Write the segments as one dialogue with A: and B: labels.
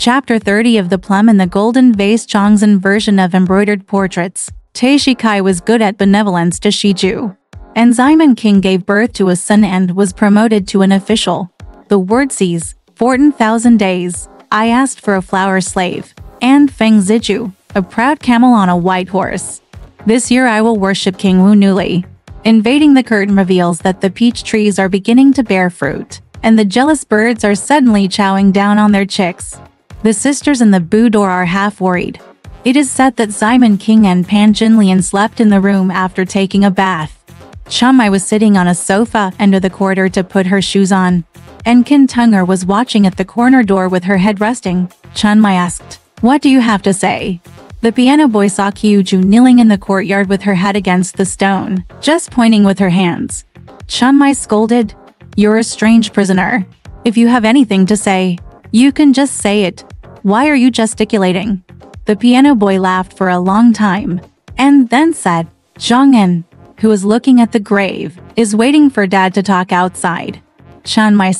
A: Chapter 30 of The Plum in the Golden Vase. Chongzhen version of embroidered portraits. Taishikai was good at benevolence to Shiju. And Ximen King gave birth to a son and was promoted to an official. The word sees, 14,000 days. I asked for a flower slave. And Feng Ziju, a proud camel on a white horse. This year I will worship King Wu newly. Invading the curtain reveals that the peach trees are beginning to bear fruit. And the jealous birds are suddenly chowing down on their chicks. The sisters in the boudoir are half worried. It is said that Ximen King and Pan Jinlian slept in the room after taking a bath. Changmei was sitting on a sofa under the corridor to put her shoes on. And Qin Tunger was watching at the corner door with her head resting. Changmei asked, "What do you have to say?" The piano boy saw Qiuju kneeling in the courtyard with her head against the stone, just pointing with her hands. Changmei scolded, "You're a strange prisoner. If you have anything to say, you can just say it. Why are you gesticulating?" The piano boy laughed for a long time, and then said, "Zhongyan, who is looking at the grave, is waiting for Dad to talk outside." Changmei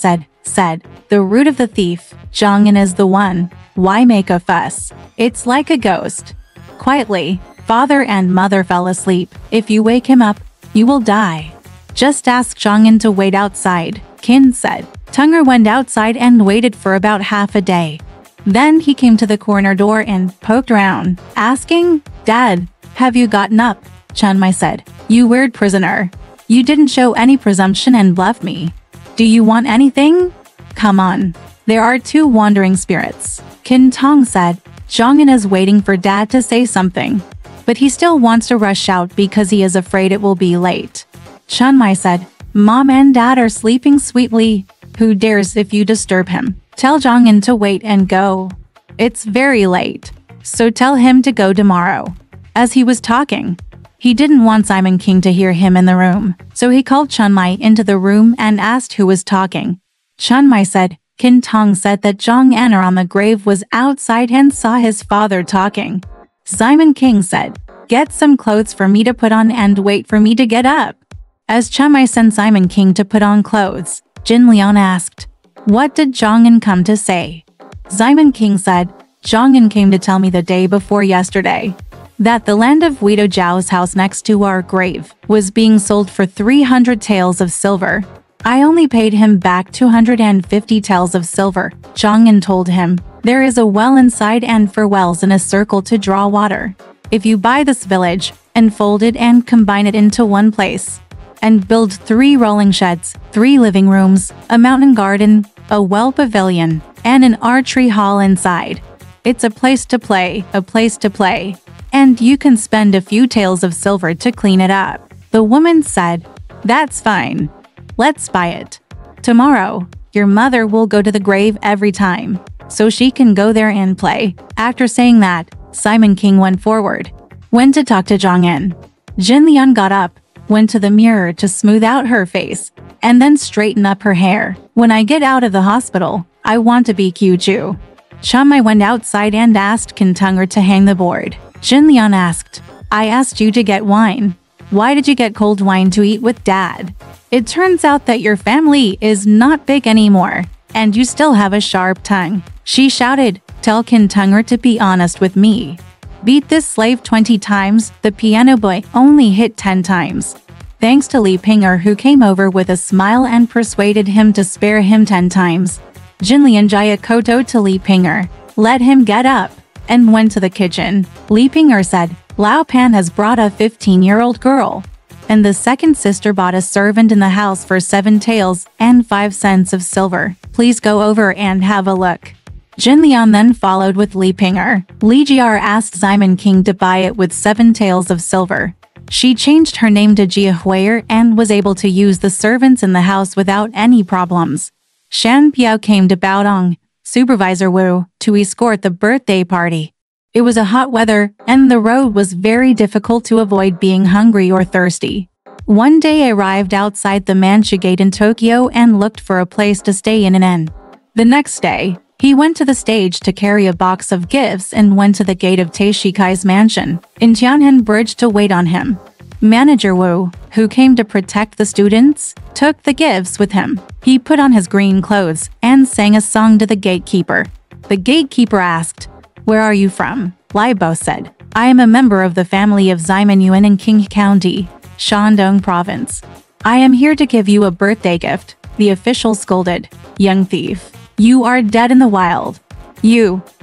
A: said, "The root of the thief, Zhongyan is the one. Why make a fuss? It's like a ghost." Quietly, father and mother fell asleep. "If you wake him up, you will die. Just ask Zhongyan to wait outside," Qin said. Tunger went outside and waited for about half a day. Then he came to the corner door and poked around, asking, "Dad, have you gotten up?" Changmei said, "You weird prisoner. You didn't show any presumption and bluffed me. Do you want anything? Come on. There are two wandering spirits." Qin Tong said, "Zhongyan is waiting for Dad to say something. But he still wants to rush out because he is afraid it will be late." Changmei said, "Mom and Dad are sleeping sweetly. Who dares if you disturb him? Tell Zhongyan to wait and go. It's very late. So tell him to go tomorrow." As he was talking, he didn't want Ximen King to hear him in the room, so he called Changmei into the room and asked who was talking. Changmei said, "Qin Tong said that Zhong An'er on the grave was outside and saw his father talking." Ximen King said, "Get some clothes for me to put on and wait for me to get up." As Changmei sent Ximen King to put on clothes, Jin Lian asked, "What did Zhongyan come to say?" Ximen King said, "Zhongyan came to tell me the day before yesterday that the land of Guido Zhao's house next to our grave was being sold for 300 taels of silver. I only paid him back 250 taels of silver." Zhongyan told him, "There is a well inside and 4 wells in a circle to draw water. If you buy this village, and fold it and combine it into one place, and build 3 rolling sheds, 3 living rooms, a mountain garden, a well pavilion, and an archery hall inside. It's a place to play, and you can spend a few taels of silver to clean it up." The woman said, "That's fine. Let's buy it. Tomorrow, your mother will go to the grave every time, so she can go there and play." After saying that, Ximen King went forward, went to talk to Zhongyan. Jin Lian got up, went to the mirror to smooth out her face, and then straighten up her hair. "When I get out of the hospital, I want to be Qiuju." Changmei went outside and asked Qin Tunger to hang the board. Jin Lian asked, "I asked you to get wine. Why did you get cold wine to eat with Dad? It turns out that your family is not big anymore, and you still have a sharp tongue." She shouted, "Tell Qin Tunger to be honest with me. Beat this slave 20 times, the piano boy only hit 10 times. Thanks to Li Pinger, who came over with a smile and persuaded him to spare him 10 times. Jinlian Jaya Koto to Li Pinger, let him get up, and went to the kitchen. Li Pinger said, "Lao Pan has brought a 15-year-old girl." And the second sister bought a servant in the house for 7 taels and 5 cents of silver. "Please go over and have a look." Jin Lian then followed with Li Pinger. Li Jiar asked Ximen King to buy it with 7 taels of silver. She changed her name to Jia Huier and was able to use the servants in the house without any problems. Shan Piao came to Baodong, Supervisor Wu, to escort the birthday party. It was a hot weather, and the road was very difficult to avoid being hungry or thirsty. One day I arrived outside the Manchu Gate in Tokyo and looked for a place to stay in an inn. The next day, he went to the stage to carry a box of gifts and went to the gate of Taishikai's mansion in Tianhan Bridge to wait on him. Manager Wu, who came to protect the students, took the gifts with him. He put on his green clothes and sang a song to the gatekeeper. The gatekeeper asked, "Where are you from?" Lai Bao said, "I am a member of the family of Ximen Yuan in Qing County, Shandong Province. I am here to give you a birthday gift." The official scolded, "Young thief, you are dead in the wild.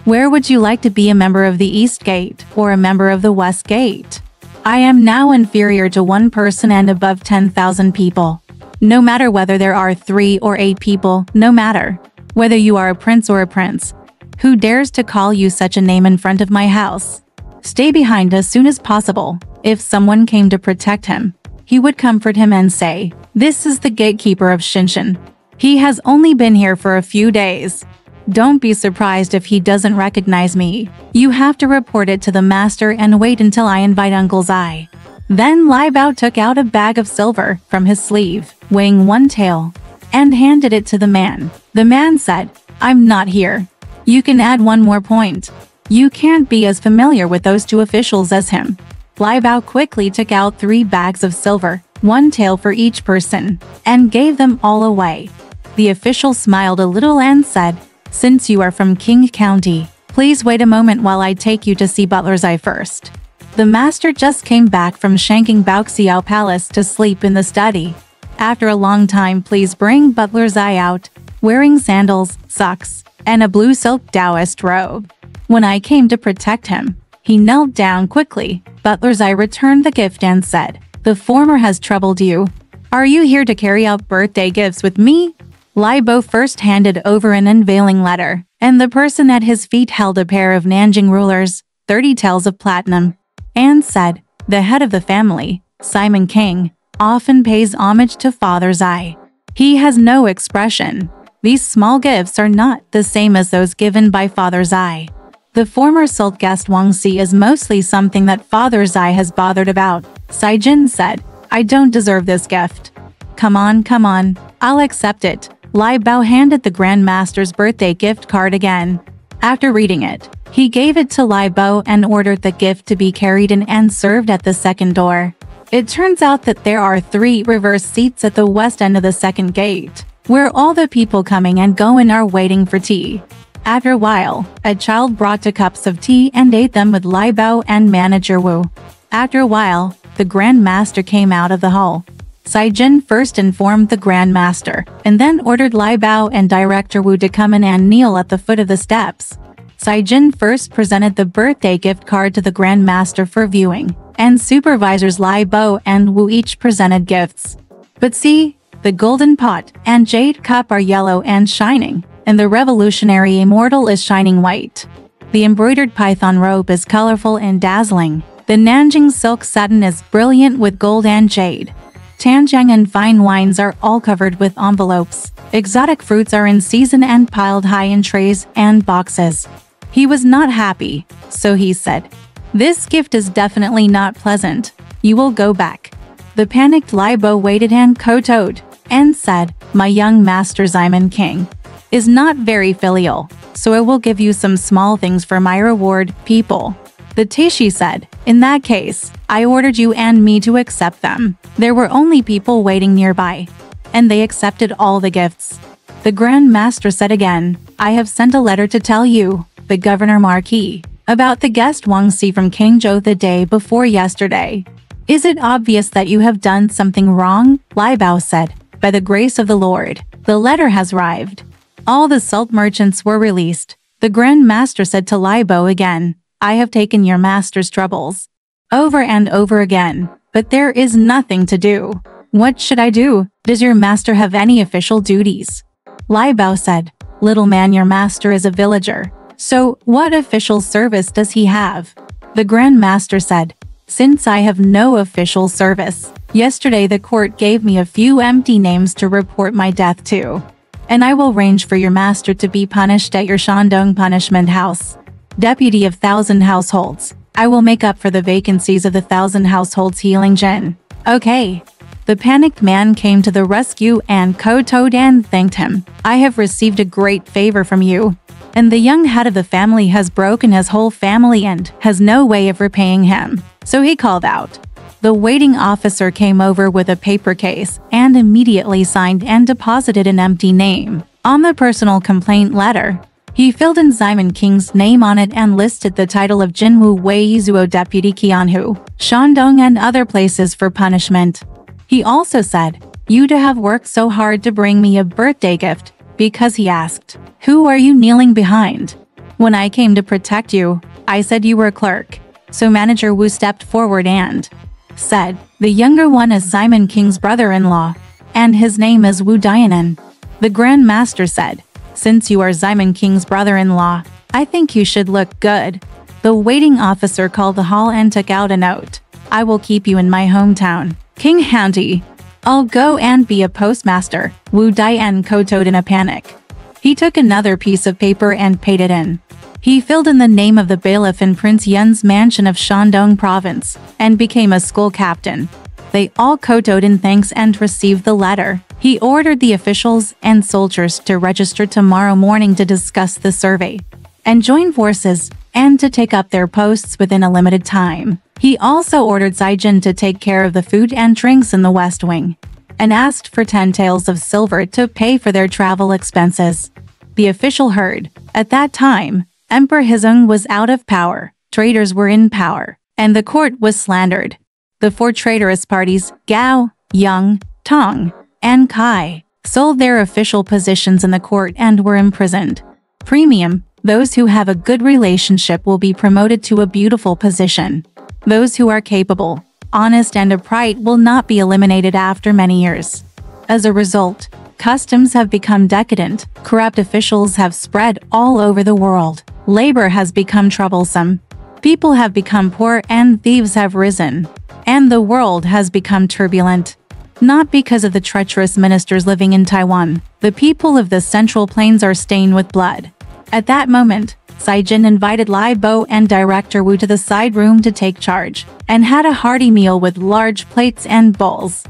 A: Where would you like to be, a member of the East Gate or a member of the West Gate? I am now inferior to one person and above 10,000 people. No matter whether there are 3 or 8 people, no matter whether you are a prince or a prince. Who dares to call you such a name in front of my house? Stay behind as soon as possible." If someone came to protect him, he would comfort him and say, "This is the gatekeeper of Shinshan. He has only been here for a few days. Don't be surprised if he doesn't recognize me. You have to report it to the master and wait until I invite Uncle Zai." Then Lai Bao took out a bag of silver from his sleeve, weighing 1 tael, and handed it to the man. The man said, "I'm not here. You can add 1 more point. You can't be as familiar with those 2 officials as him." Lai Bao quickly took out 3 bags of silver, 1 tael for each person, and gave them all away. The official smiled a little and said, "Since you are from Qing County, please wait a moment while I take you to see Butler Zai first." The master just came back from shanking Baoxiao Palace to sleep in the study. After a long time, please bring Butler Zai out, wearing sandals, socks, and a blue silk Taoist robe. When I came to protect him, he knelt down quickly. Butler Zai returned the gift and said, "The former has troubled you. Are you here to carry out birthday gifts with me?" Lai Bao first handed over an unveiling letter, and the person at his feet held a pair of Nanjing rulers, 30 taels of platinum, and said, "The head of the family, Simon King, often pays homage to Father Zai. He has no expression. These small gifts are not the same as those given by Father Zai. The former salt guest Wang Si is mostly something that Father Zai has bothered about." Sai Jin said, "I don't deserve this gift. Come on, I'll accept it." Lai Bao handed the Grand Master's birthday gift card again. After reading it, he gave it to Lai Bao and ordered the gift to be carried in and served at the second door. It turns out that there are 3 reverse seats at the west end of the second gate, where all the people coming and going are waiting for tea. After a while, a child brought 2 cups of tea and ate them with Lai Bao and Manager Wu. After a while, the Grand Master came out of the hall. Sai Jin first informed the Grand Master, and then ordered Lai Bao and Director Wu to come in and kneel at the foot of the steps. Sai Jin first presented the birthday gift card to the Grand Master for viewing, and supervisors Lai Bao and Wu each presented gifts. But see, the golden pot and jade cup are yellow and shining, and the revolutionary immortal is shining white. The embroidered python robe is colorful and dazzling. The Nanjing silk satin is brilliant with gold and jade. Tanjiang and fine wines are all covered with envelopes. Exotic fruits are in season and piled high in trays and boxes. He was not happy, so he said, "This gift is definitely not pleasant. You will go back." The panicked Lai Bao waited and kowtowed, and said, "My young master Simon King is not very filial, so I will give you some small things for my reward, people." The Taishi said, "In that case, I ordered you and me to accept them." There were only people waiting nearby, and they accepted all the gifts. The Grand Master said again, "I have sent a letter to tell you, the Governor Marquis, about the guest Wang Si from Kangzhou the day before yesterday. Is it obvious that you have done something wrong?" Lai Bao said, "By the grace of the Lord, the letter has arrived." All the salt merchants were released. The Grand Master said to Lai Bao again, "I have taken your master's troubles over and over again, but there is nothing to do. What should I do? Does your master have any official duties?" Lai Bao said, "Little man, your master is a villager. So, what official service does he have?" The Grand Master said, "Since I have no official service, yesterday the court gave me a few empty names to report my death to, and I will arrange for your master to be punished at your Shandong punishment house. Deputy of 1,000 households. I will make up for the vacancies of the 1,000 households healing Jin." "Okay." The panicked man came to the rescue and kowtowed and thanked him. "I have received a great favor from you, and the young head of the family has broken his whole family and has no way of repaying him." So he called out. The waiting officer came over with a paper case and immediately signed and deposited an empty name on the personal complaint letter. He filled in Simon King's name on it and listed the title of Jinwu Weizuo Deputy Qianhu, Shandong and other places for punishment. He also said, "You to have worked so hard to bring me a birthday gift," because he asked, "Who are you kneeling behind?" "When I came to protect you, I said you were a clerk." So Manager Wu stepped forward and said, "The younger one is Simon King's brother-in-law, and his name is Wu Dianan." The Grand Master said, "Since you are Simon King's brother-in-law, I think you should look good." The waiting officer called the hall and took out a note. "I will keep you in my hometown, King Hanti. I'll go and be a postmaster," Wu Dian kowtowed in a panic. He took another piece of paper and paid it in. He filled in the name of the bailiff in Prince Yun's mansion of Shandong province, and became a school captain. They all kowtowed in thanks and received the letter. He ordered the officials and soldiers to register tomorrow morning to discuss the survey, and join forces, and to take up their posts within a limited time. He also ordered Jin to take care of the food and drinks in the West Wing, and asked for 10 taels of silver to pay for their travel expenses. The official heard. At that time, Emperor Hizong was out of power, traitors were in power, and the court was slandered. The 4 traitorous parties, Gao, Yang, Tong, and Kai, sold their official positions in the court and were imprisoned. Premium, those who have a good relationship will be promoted to a beautiful position. Those who are capable, honest and upright will not be eliminated after many years. As a result, customs have become decadent, corrupt officials have spread all over the world, labor has become troublesome, people have become poor and thieves have risen, and the world has become turbulent. Not because of the treacherous ministers living in Taiwan, the people of the Central Plains are stained with blood. At that moment, Jin invited Lai Bo and Director Wu to the side room to take charge, and had a hearty meal with large plates and bowls.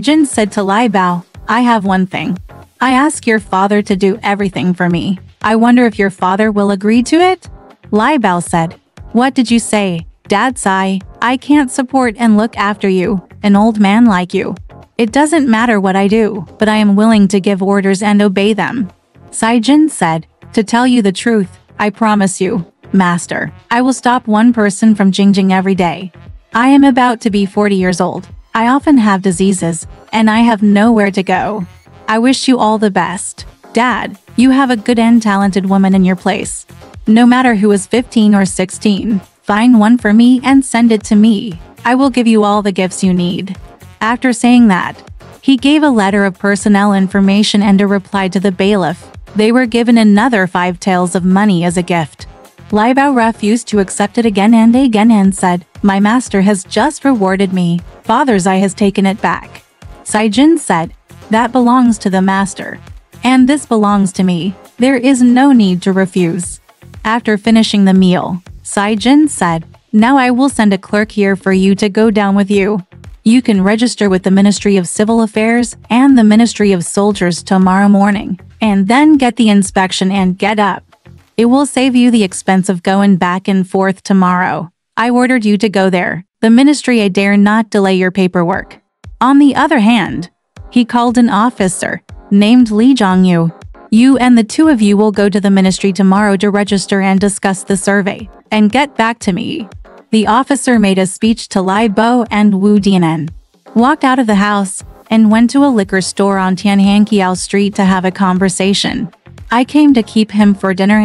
A: Jin said to Lai Bao, "I have one thing. I ask your father to do everything for me. I wonder if your father will agree to it?" Lai Bao said, "What did you say, Dad Sai? I can't support and look after you, an old man like you. It doesn't matter what I do, but I am willing to give orders and obey them." Jin said, "To tell you the truth, I promise you, Master, I will stop one person from Jingjing every day. I am about to be 40 years old. I often have diseases, and I have nowhere to go. I wish you all the best. Dad, you have a good and talented woman in your place. No matter who is 15 or 16, find one for me and send it to me. I will give you all the gifts you need." After saying that, he gave a letter of personnel information and a reply to the bailiff. They were given another 5 taels of money as a gift. Lai Bao refused to accept it again and said, "My master has just rewarded me. Father's eye has taken it back." Jin said, "That belongs to the master. And this belongs to me. There is no need to refuse." After finishing the meal, Jin said, "Now I will send a clerk here for you to go down with you. You can register with the Ministry of Civil Affairs and the Ministry of Soldiers tomorrow morning, and then get the inspection and get up. It will save you the expense of going back and forth tomorrow. I ordered you to go there. The ministry I dare not delay your paperwork." On the other hand, he called an officer named Li Zhongyu. "You and the 2 of you will go to the ministry tomorrow to register and discuss the survey, and get back to me." The officer made a speech to Lai Bo and Wu Dianan, walked out of the house, and went to a liquor store on Tianhanqiao Street to have a conversation. I came to keep him for dinner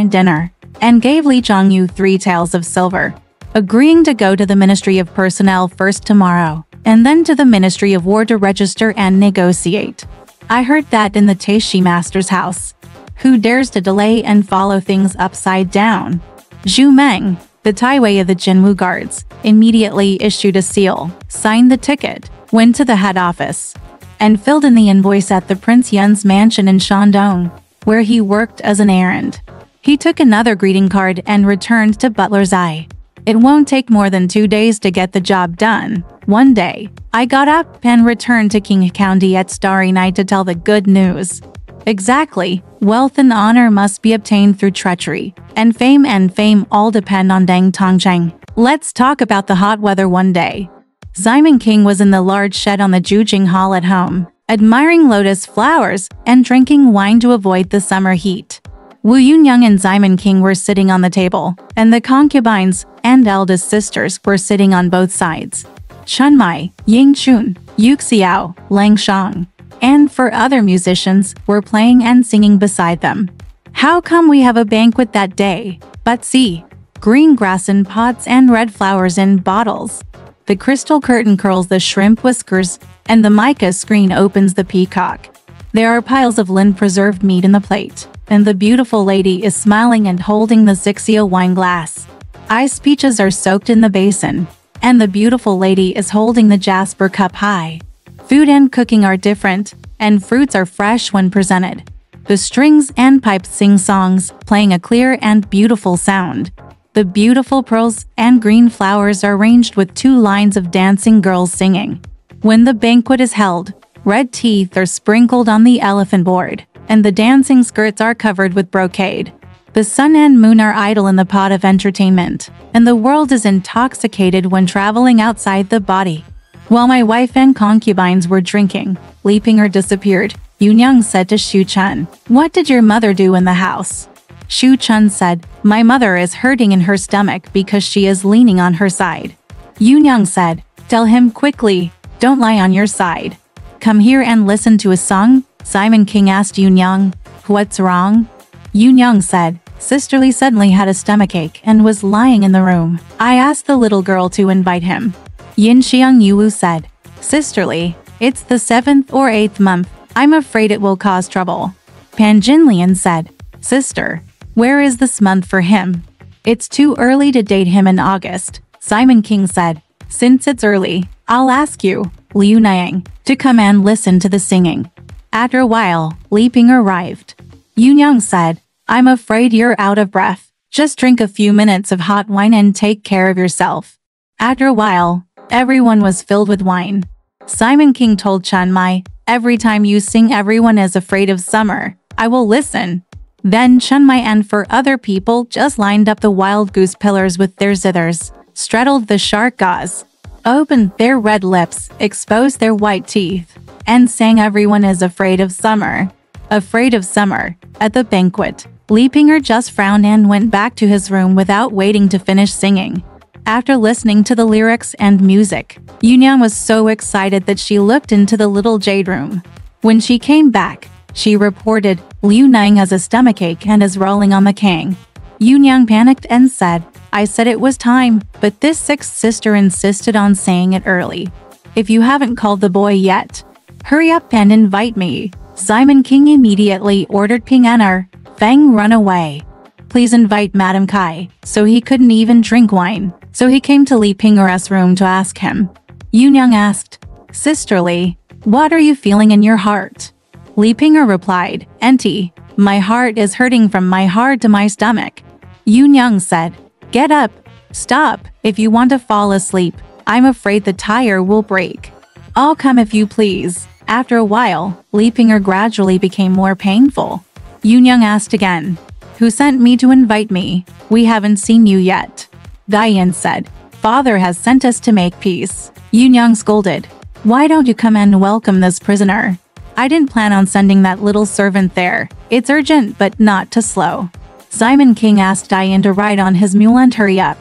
A: and gave Li Zhongyu 3 taels of silver, agreeing to go to the Ministry of Personnel first tomorrow, and then to the Ministry of War to register and negotiate. I heard that in the Taishi Master's house. Who dares to delay and follow things upside down? Zhu Meng, the Taiwei of the Jinwu Guards, immediately issued a seal, signed the ticket, went to the head office, and filled in the invoice at the Prince Yun's mansion in Shandong, where he worked as an errand. He took another greeting card and returned to Butler's Eye. It won't take more than 2 days to get the job done. One day, I got up and returned to King County at Starry Night to tell the good news. Exactly, wealth and honor must be obtained through treachery, and fame all depend on Deng Tongcheng. Let's talk about the hot weather one day. Simon King was in the large shed on the Jujing Hall at home, admiring lotus flowers and drinking wine to avoid the summer heat. Wu Yunyang and Simon King were sitting on the table, and the concubines and eldest sisters were sitting on both sides. Chen Mai, Ying Chun, Yu Xiao, Lang Shang, and 4 other musicians were playing and singing beside them. How come we have a banquet that day? But see, green grass in pots and red flowers in bottles. The crystal curtain curls the shrimp whiskers, and the mica screen opens the peacock. There are piles of Lin-preserved meat in the plate, and the beautiful lady is smiling and holding the Xixia wine glass. Ice peaches are soaked in the basin, and the beautiful lady is holding the jasper cup high. Food and cooking are different, and fruits are fresh when presented. The strings and pipes sing songs, playing a clear and beautiful sound. The beautiful pearls and green flowers are arranged with 2 lines of dancing girls singing. When the banquet is held, red teeth are sprinkled on the elephant board, and the dancing skirts are covered with brocade. The sun and moon are idle in the pot of entertainment, and the world is intoxicated when traveling outside the body. While my wife and concubines were drinking, Li Ping'er disappeared. Yunyang said to Xu Chen, "What did your mother do in the house?" Xu Chen said, "My mother is hurting in her stomach because she is leaning on her side." Yunyang said, "Tell him quickly, don't lie on your side. Come here and listen to a song." Simon King asked Yunyang, "What's wrong?" Yunyang said, "Sister Li suddenly had a stomachache and was lying in the room. I asked the little girl to invite him." Yin Xiang Yuwu said, "Sister Li, it's the 7th or 8th month. I'm afraid it will cause trouble." Pan Jinlian said, "Sister, where is this month for him? It's too early to date him in August." Simon King said, "Since it's early, I'll ask you, Liu Niang, to come and listen to the singing." After a while, Li Ping arrived. Yunyang said, "I'm afraid you're out of breath. Just drink a few minutes of hot wine and take care of yourself." After a while, everyone was filled with wine. Simon King told Chen Mai, "Every time you sing everyone is afraid of summer, I will listen." Then Chen Mai and 4 other people just lined up the wild goose pillars with their zithers, straddled the shark gauze, opened their red lips, exposed their white teeth, and sang "Everyone is afraid of summer. Afraid of summer." At the banquet, Li Ping'er just frowned and went back to his room without waiting to finish singing. After listening to the lyrics and music, Yunyang was so excited that she looked into the little jade room. When she came back, she reported, "Liu Niang has a stomachache and is rolling on the kang." Yunyang panicked and said, "I said it was time, but this 6th sister insisted on saying it early. If you haven't called the boy yet, hurry up and invite me." Simon King immediately ordered Ping An'er, "Fang, run away. Please invite Madam Kai." So he couldn't even drink wine. So he came to Li Ping'er's room to ask him. Yunyang asked, "Sister Li, what are you feeling in your heart?" Li Ping'er replied, "Auntie, my heart is hurting from my heart to my stomach." Yunyang said, "Get up. Stop. If you want to fall asleep, I'm afraid the tire will break. I'll come if you please." After a while, Li Ping'er gradually became more painful. Yunyang asked again, "Who sent me to invite me? We haven't seen you yet." Diane said, "Father has sent us to make peace." Yunyang scolded, "Why don't you come and welcome this prisoner? I didn't plan on sending that little servant there. It's urgent but not too slow." Simon King asked Diane to ride on his mule and hurry up.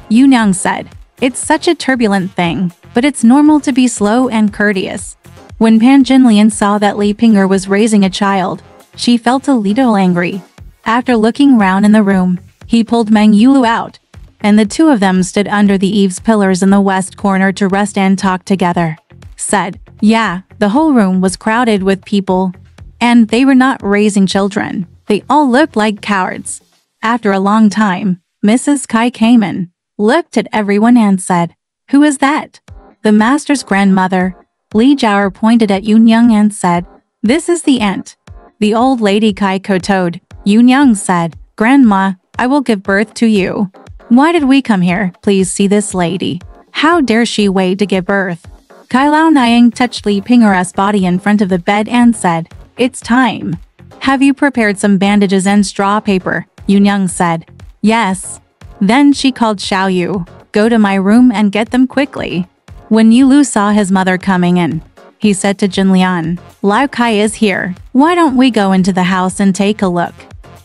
A: Yunyang said, "It's such a turbulent thing, but it's normal to be slow and courteous." When Pan Jinlian saw that Li Ping'er was raising a child, she felt a little angry. After looking round in the room, he pulled Meng Yulu out, and the 2 of them stood under the eaves pillars in the west corner to rest and talk together. Said, "Yeah, the whole room was crowded with people, and they were not raising children. They all looked like cowards." After a long time, Mrs. Kai came in, looked at everyone and said, "Who is that?" The master's grandmother, Li Jiaer, pointed at Yunyang and said, "This is the aunt." The old lady Kai kowtowed. Yunyang said, "Grandma, I will give birth to you. Why did we come here? Please see this lady. How dare she wait to give birth?" Kai Lao Niang touched Li Ping'er's body in front of the bed and said, "It's time. Have you prepared some bandages and straw paper?" Yunyang said, "Yes." Then she called Xiao Yu, "Go to my room and get them quickly." When Yulu saw his mother coming in, he said to Jinlian, "Lao Kai is here. Why don't we go into the house and take a look?"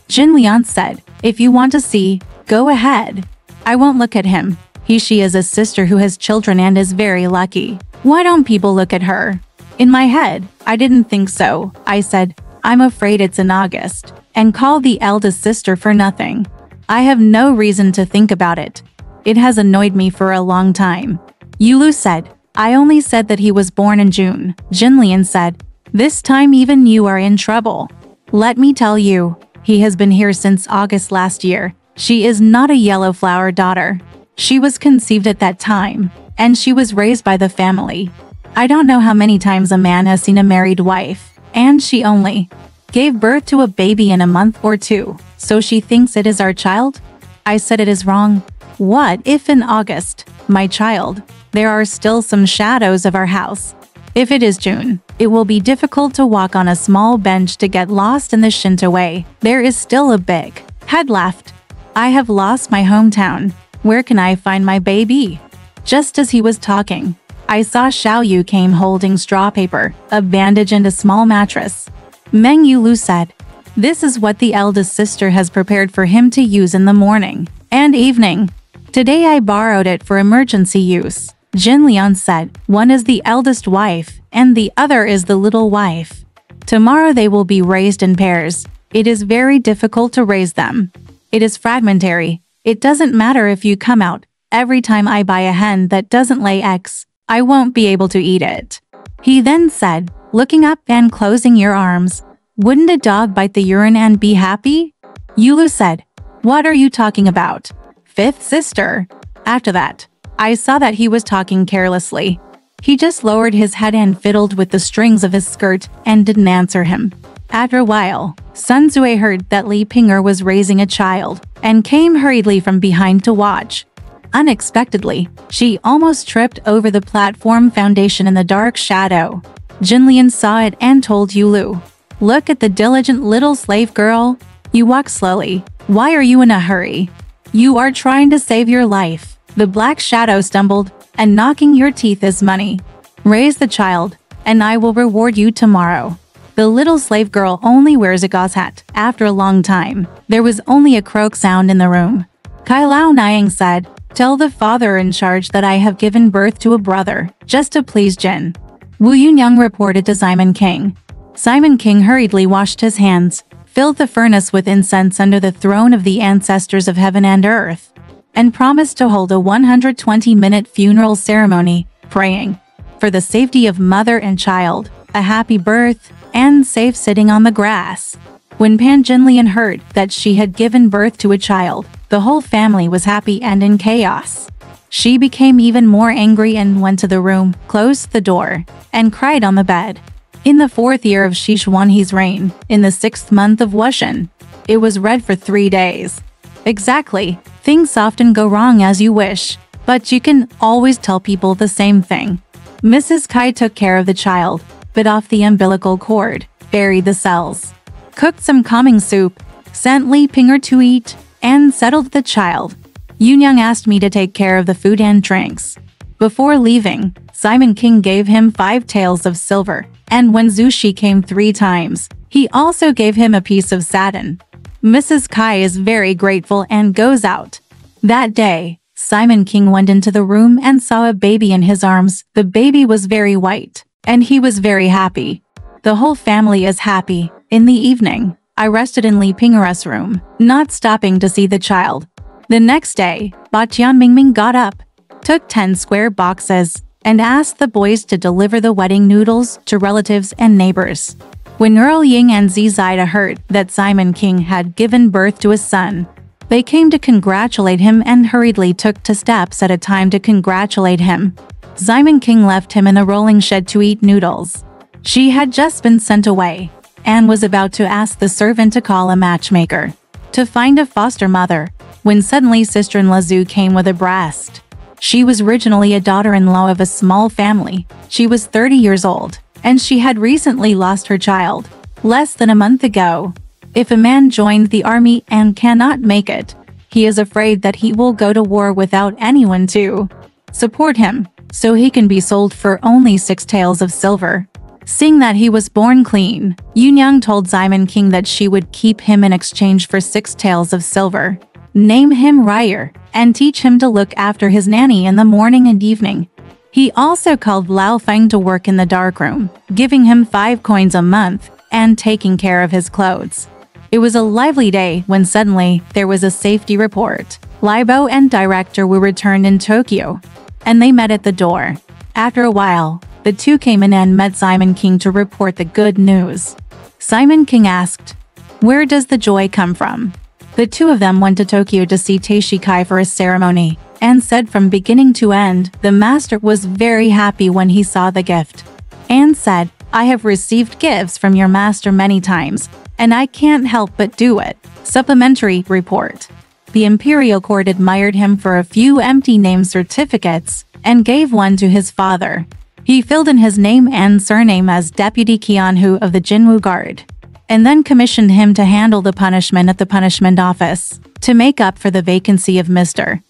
A: Jin Lian said, if you want to see, go ahead. I won't look at him. She is a sister who has children and is very lucky. Why don't people look at her? In my head, I didn't think so. I said, I'm afraid it's in August, and call the eldest sister for nothing. I have no reason to think about it. It has annoyed me for a long time. Yulu said, I only said that he was born in June. Jin Lian said, this time even you are in trouble. Let me tell you, he has been here since August last year. She is not a yellow flower daughter. She was conceived at that time, and she was raised by the family. I don't know how many times a man has seen a married wife, and she only gave birth to a baby in a month or two, so she thinks it is our child? I said it is wrong. What if in August, my child, there are still some shadows of our house? If it is June, it will be difficult to walk on a small bench to get lost in the Shinto way. There is still a big head left. I have lost my hometown. Where can I find my baby? Just as he was talking, I saw Xiao Yu came holding straw paper, a bandage and a small mattress. Meng Yulu said, this is what the eldest sister has prepared for him to use in the morning and evening. Today I borrowed it for emergency use. Jin Lian said, one is the eldest wife, and the other is the little wife. Tomorrow they will be raised in pairs. It is very difficult to raise them. It is fragmentary. It doesn't matter if you come out. Every time I buy a hen that doesn't lay eggs, I won't be able to eat it. He then said, looking up and closing your arms, wouldn't a dog bite the urine and be happy? Yulu said, what are you talking about? Fifth sister. After that, I saw that he was talking carelessly. He just lowered his head and fiddled with the strings of his skirt and didn't answer him. After a while, Sun Zui heard that Li Pinger was raising a child and came hurriedly from behind to watch. Unexpectedly, she almost tripped over the platform foundation in the dark shadow. Jin Lian saw it and told Yulu, look at the diligent little slave girl. You walk slowly. Why are you in a hurry? You are trying to save your life. The black shadow stumbled, and knocking your teeth is money. Raise the child, and I will reward you tomorrow. The little slave girl only wears a gauze hat. After a long time, there was only a croak sound in the room. Kai Lao Niang said, tell the father in charge that I have given birth to a brother, just to please Jin. Wu Yunyang reported to Simon King. Simon King hurriedly washed his hands, filled the furnace with incense under the throne of the ancestors of heaven and earth, and promised to hold a 120-minute funeral ceremony, praying for the safety of mother and child, a happy birth, and safe sitting on the grass. When Pan Jinlian heard that she had given birth to a child, the whole family was happy and in chaos. She became even more angry and went to the room, closed the door, and cried on the bed. In the 4th year of Shi Xuanhe's reign, in the 6th month of Wushan, it was read for 3 days. Exactly, things often go wrong as you wish, but you can always tell people the same thing. Mrs. Kai took care of the child, bit off the umbilical cord, buried the cells, cooked some calming soup, sent Li Pinger to eat, and settled the child. Yunyang asked me to take care of the food and drinks. Before leaving, Simon King gave him 5 taels of silver, and when Zhu Shi came 3 times, he also gave him a piece of satin. Mrs. Kai is very grateful and goes out. That day, Simon King went into the room and saw a baby in his arms. The baby was very white, and he was very happy. The whole family is happy. In the evening, I rested in Li Pinger's room, not stopping to see the child. The next day, Ba Tian Mingming got up, took 10 square boxes, and asked the boys to deliver the wedding noodles to relatives and neighbors. When Earl Ying and Zida heard that Simon King had given birth to a son, they came to congratulate him and hurriedly took 2 steps at a time to congratulate him. Simon King left him in a rolling shed to eat noodles. She had just been sent away, and was about to ask the servant to call a matchmaker to find a foster mother, when suddenly sister-in-law Zhu came with a breast. She was originally a daughter-in-law of a small family. She was 30 years old, and she had recently lost her child, less than a month ago. If a man joined the army and cannot make it, he is afraid that he will go to war without anyone to support him, so he can be sold for only 6 taels of silver. Seeing that he was born clean, Yunyang told Simon King that she would keep him in exchange for 6 taels of silver, name him Ryer, and teach him to look after his nanny in the morning and evening. He also called Lao Feng to work in the darkroom, giving him 5 coins a month and taking care of his clothes. It was a lively day when suddenly there was a safety report. Lai Bo and Director Wu returned in Tokyo, and they met at the door. After a while, the two came in and met Simon King to report the good news. Simon King asked, "Where does the joy come from?" The two of them went to Tokyo to see Taishi Kai for a ceremony, and said from beginning to end, the master was very happy when he saw the gift. And said, "I have received gifts from your master many times, and I can't help but do it." Supplementary report. The imperial court admired him for a few empty name certificates, and gave one to his father. He filled in his name and surname as Deputy Qianhu of the Jinwu Guard, and then commissioned him to handle the punishment at the punishment office, to make up for the vacancy of Mr.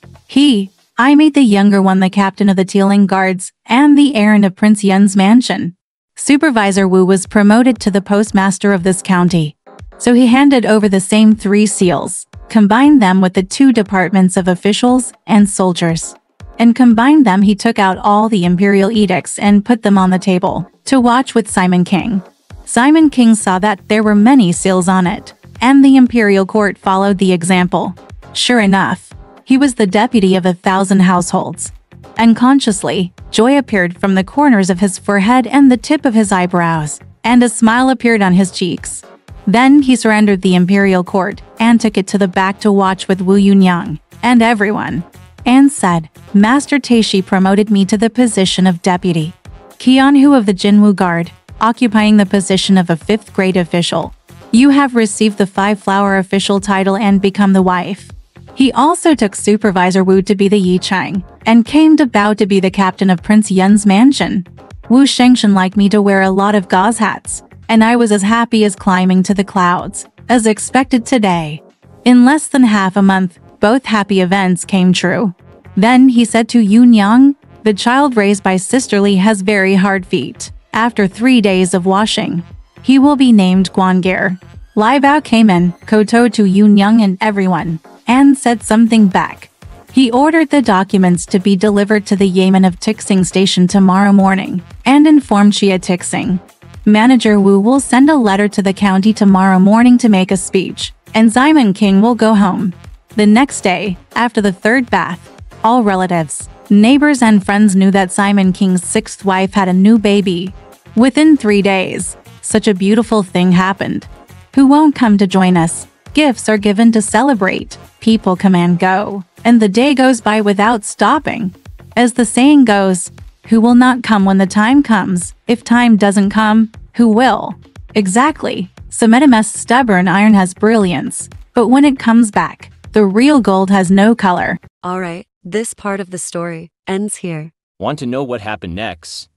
A: I made the younger one the captain of the Teeling Guards and the errand of Prince Yun's mansion. Supervisor Wu was promoted to the postmaster of this county, so he handed over the same 3 seals, combined them with the 2 departments of officials and soldiers. And combined them, he took out all the imperial edicts and put them on the table, to watch with Simon King. Simon King saw that there were many seals on it, and the imperial court followed the example. Sure enough, he was the deputy of 1,000 households. Unconsciously, joy appeared from the corners of his forehead and the tip of his eyebrows, and a smile appeared on his cheeks. Then he surrendered the imperial court and took it to the back to watch with Wu Yunyang and everyone, and said, "Master Taishi promoted me to the position of deputy Qianhu of the Jinwu Guard, occupying the position of a 5th grade official. You have received the 5-flower official title and become the wife." He also took Supervisor Wu to be the Yichang, and came to bow to be the captain of Prince Yun's mansion. Wu Shengshan liked me to wear a lot of gauze hats, and I was as happy as climbing to the clouds, as expected today. In less than half a month, both happy events came true. Then he said to Yunyang, "The child raised by sisterly has very hard feet. After 3 days of washing, he will be named Guangir." Lai Bao came in, kowtowed to Yunyang and everyone, and said something back. He ordered the documents to be delivered to the Yamen of Tixing Station tomorrow morning, and informed Chia Tixing. Manager Wu will send a letter to the county tomorrow morning to make a speech, and Simon King will go home. The next day, after the 3rd bath, all relatives, neighbors and friends knew that Simon King's 6th wife had a new baby. Within 3 days, such a beautiful thing happened. Who won't come to join us? Gifts are given to celebrate, people come and go, and the day goes by without stopping. As the saying goes, who will not come when the time comes? If time doesn't come, who will? Exactly. Cementim's stubborn iron has brilliance, but when it comes back, the real gold has no color.
B: Alright, this part of the story ends here.
C: Want to know what happened next?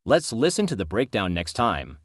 C: Let's listen to the breakdown next time.